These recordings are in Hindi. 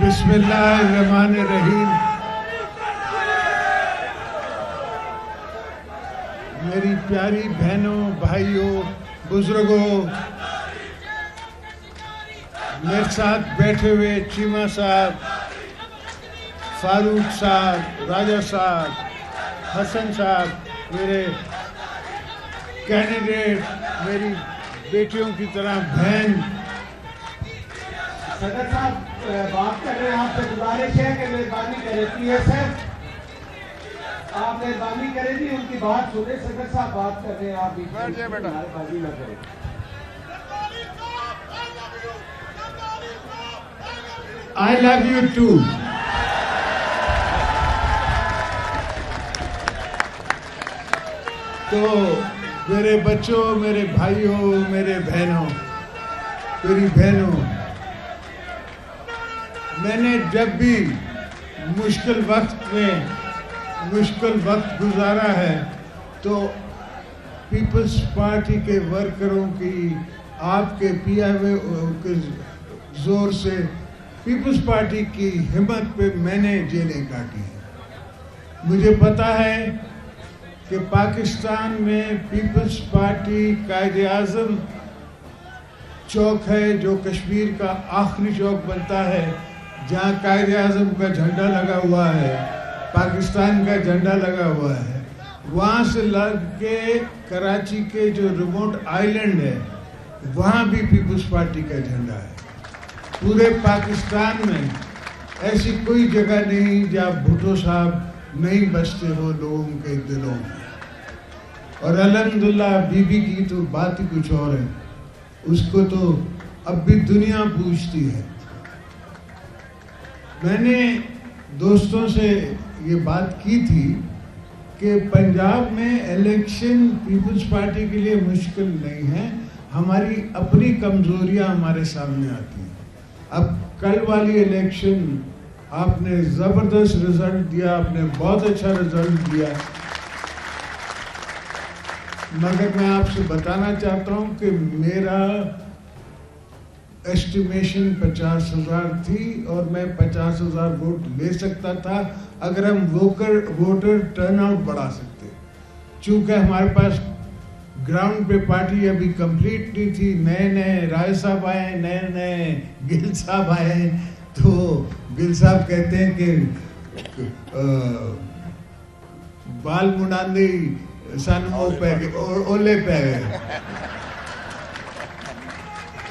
बिस्मिल्लाहिर्रहमानिर्रहीम। मेरी प्यारी बहनों, भाइयों, बुजुर्गों, मेरे साथ बैठे हुए चीमा साहब, फारूक साहब, राजा साहब, हसन साहब, मेरे कैंडिडेट, मेरी बेटियों की तरह बहन। सदर साहब बात कर रहे हैं, आपसे गुजारिश है कि मेहरबानी करें, PSF आप मेहरबानी करें जी, उनकी बात सुने। सदर साहब बात कर रहे हैं, आप बैठ जाए बेटा, नारेबाजी ना करें। I love you too. तो मेरे बच्चों, मेरे भाइयों, मेरे बहनों, मेरी बहनों, मैंने जब भी मुश्किल वक्त गुजारा है तो पीपल्स पार्टी के वर्करों की, आपके PIO के जोर से, पीपल्स पार्टी की हिम्मत पे मैंने जेलें काटी हैं। मुझे पता है कि पाकिस्तान में पीपल्स पार्टी कायदे आज़म चौक है, जो कश्मीर का आखिरी चौक बनता है, जहाँ कायदे आज़म का झंडा लगा हुआ है, पाकिस्तान का झंडा लगा हुआ है। वहाँ से लग के कराची के जो रिमोट आइलैंड है, वहाँ भी पीपल्स पार्टी का झंडा है। पूरे पाकिस्तान में ऐसी कोई जगह नहीं जहाँ भुट्टो साहब नहीं बसते हो लोगों के दिलों में। और अल्हम्दुलिल्लाह बीबी की तो बात ही कुछ और है, उसको तो अब भी दुनिया पूछती है। मैंने दोस्तों से ये बात की थी कि पंजाब में इलेक्शन पीपल्स पार्टी के लिए मुश्किल नहीं है, हमारी अपनी कमजोरियां हमारे सामने आती हैं। अब कल वाली इलेक्शन आपने ज़बरदस्त रिजल्ट दिया, आपने बहुत अच्छा रिजल्ट दिया, मगर मैं आपसे बताना चाहता हूं कि मेरा एस्टिमेशन 50,000 थी और मैं 50,000 वोट ले सकता था अगर हम वोटर टर्नआउट बढ़ा सकते। चूँकि हमारे पास ग्राउंड पे पार्टी अभी कंप्लीट नहीं थी, नए राय साहब आए, नए गिल साहब आए, तो गिल साहब कहते हैं कि बाल मुंडांदी सानू पे ओले पे गए।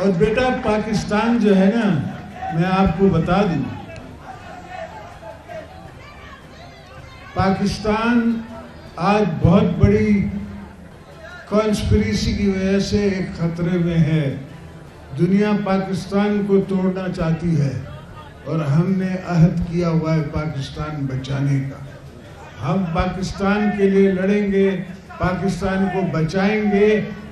और बेटा पाकिस्तान जो है ना, मैं आपको बता दूं, पाकिस्तान आज बहुत बड़ी कॉन्स्पिरेसी की वजह से एक खतरे में है। दुनिया पाकिस्तान को तोड़ना चाहती है और हमने अहद किया हुआ है पाकिस्तान बचाने का। हम पाकिस्तान के लिए लड़ेंगे, पाकिस्तान को बचाएंगे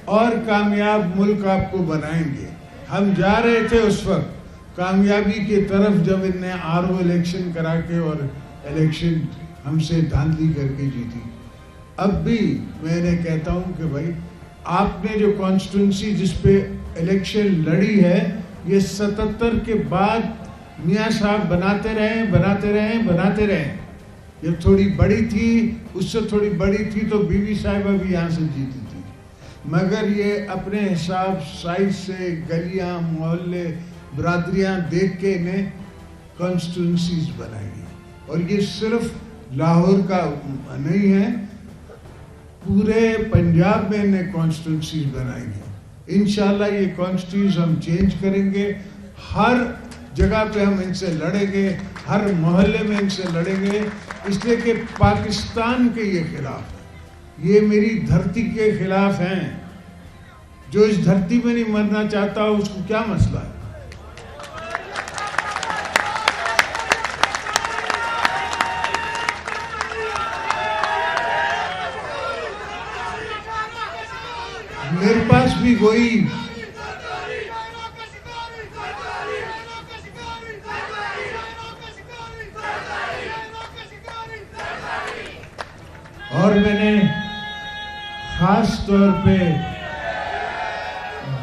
और कामयाब मुल्क आपको बनाएंगे। हम जा रहे थे उस वक्त कामयाबी की तरफ जब इनने RO इलेक्शन करा के और इलेक्शन हमसे धांधली करके जीती। अब भी मैंने कहता हूं कि भाई आपने जो कॉन्स्टिट्यूंसी जिस पे इलेक्शन लड़ी है, ये 77 के बाद मियाँ साहब बनाते रहे। ये थोड़ी बड़ी थी, उससे थोड़ी बड़ी थी तो बीबी साहिबा भी यहाँ से जीती थी, मगर ये अपने हिसाब साइज से गलियां, मोहल्ले, बरादरियां देख के इन्हें कॉन्स्टिट्यूंसीज बनाई। और ये सिर्फ लाहौर का नहीं है, पूरे पंजाब में इन्हें कॉन्स्टिट्यूंसीज बनाई है। इंशाल्लाह ये कॉन्स्टिट्यूंसी हम चेंज करेंगे, हर जगह पे हम इनसे लड़ेंगे, हर मोहल्ले में इनसे लड़ेंगे, इसलिए कि पाकिस्तान के ये खिलाफ है, ये मेरी धरती के खिलाफ हैं। जो इस धरती में नहीं मरना चाहता उसको क्या मसला है। मेरे पास भी वही और मैंने खास तौर पे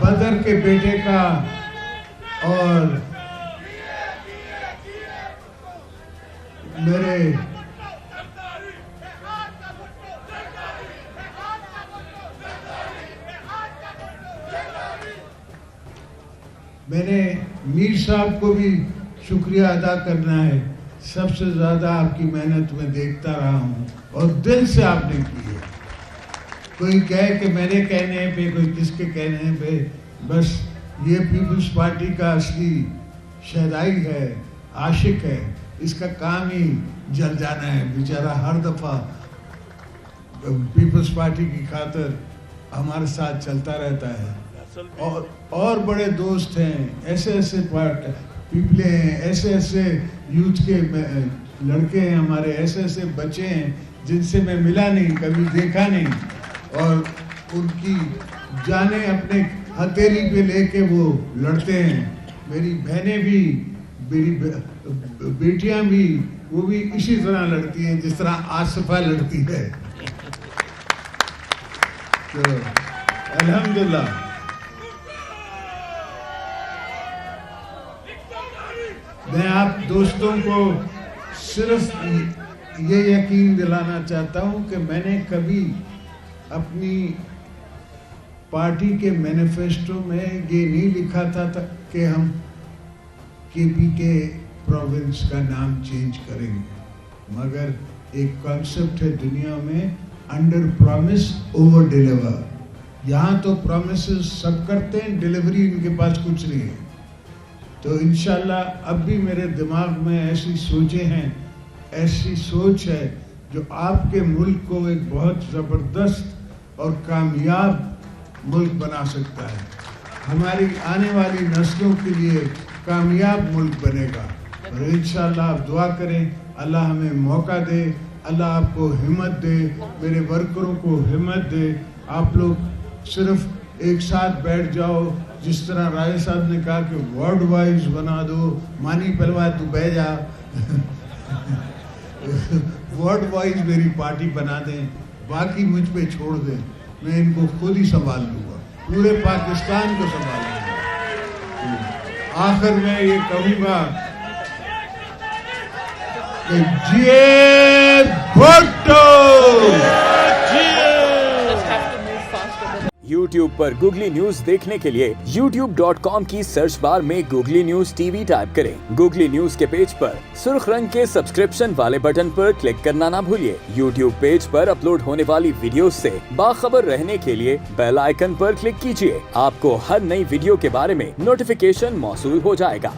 बदर के बेटे का और मेरे मैंने मीर साहब को भी शुक्रिया अदा करना है। सबसे ज़्यादा आपकी मेहनत में देखता रहा हूँ और दिल से आपने की है। कोई कहे कि मेरे कहने पे, कोई किसके कहने पे, बस ये पीपल्स पार्टी का असली शहदाई है, आशिक है। इसका काम ही जल जाना है। बेचारा हर दफ़ा पीपल्स पार्टी की खातिर हमारे साथ चलता रहता है। और बड़े दोस्त हैं, ऐसे पीपले हैं, ऐसे यूथ के लड़के हैं हमारे, ऐसे बच्चे हैं जिनसे मैं मिला नहीं, कभी देखा नहीं, और उनकी जाने अपने हथेली पे लेके वो लड़ते हैं। मेरी बहनें भी, मेरी बेटियां भी, वो भी इसी तरह लड़ती हैं जिस तरह आसिफा लड़ती है। तो अल्हम्दुलिल्लाह मैं आप दोस्तों को सिर्फ ये यकीन दिलाना चाहता हूँ कि मैंने कभी अपनी पार्टी के मैनिफेस्टो में ये नहीं लिखा था कि हम केपी के प्रोविंस का नाम चेंज करेंगे, मगर एक कॉन्सेप्ट है दुनिया में, अंडर प्रॉमिस ओवर डिलीवर। यहाँ तो प्रॉमिसेस सब करते हैं, डिलीवरी इनके पास कुछ नहीं है। तो इंशाल्लाह अब भी मेरे दिमाग में ऐसी सोचें हैं, ऐसी सोच है जो आपके मुल्क को एक बहुत ज़बरदस्त और कामयाब मुल्क बना सकता है। हमारी आने वाली नस्लों के लिए कामयाब मुल्क बनेगा। और इंशाल्लाह आप दुआ करें, अल्लाह हमें मौका दे, अल्लाह आपको हिम्मत दे, मेरे वर्करों को हिम्मत दे। आप लोग सिर्फ एक साथ बैठ जाओ, जिस तरह राय साहब ने कहा कि वार्ड वाइज बना दो, मानी पहलवा तू बह जा वार्ड वाइज मेरी पार्टी बना दें, बाकी मुझ पे छोड़ दें, मैं इनको खुद ही संभाल लूँगा, पूरे पाकिस्तान को संभाल लूँगा। आखिर में ये कहूँगा कि जिए भुट्टो। YouTube पर गूगली न्यूज देखने के लिए youtube.com की सर्च बार में गूगली न्यूज टीवी टाइप करें। गूगली न्यूज के पेज पर सुर्ख रंग के सब्सक्रिप्शन वाले बटन पर क्लिक करना ना भूलिए। YouTube पेज पर अपलोड होने वाली वीडियोस से बाखबर रहने के लिए बेल आइकन पर क्लिक कीजिए। आपको हर नई वीडियो के बारे में नोटिफिकेशन मौसूल हो जाएगा।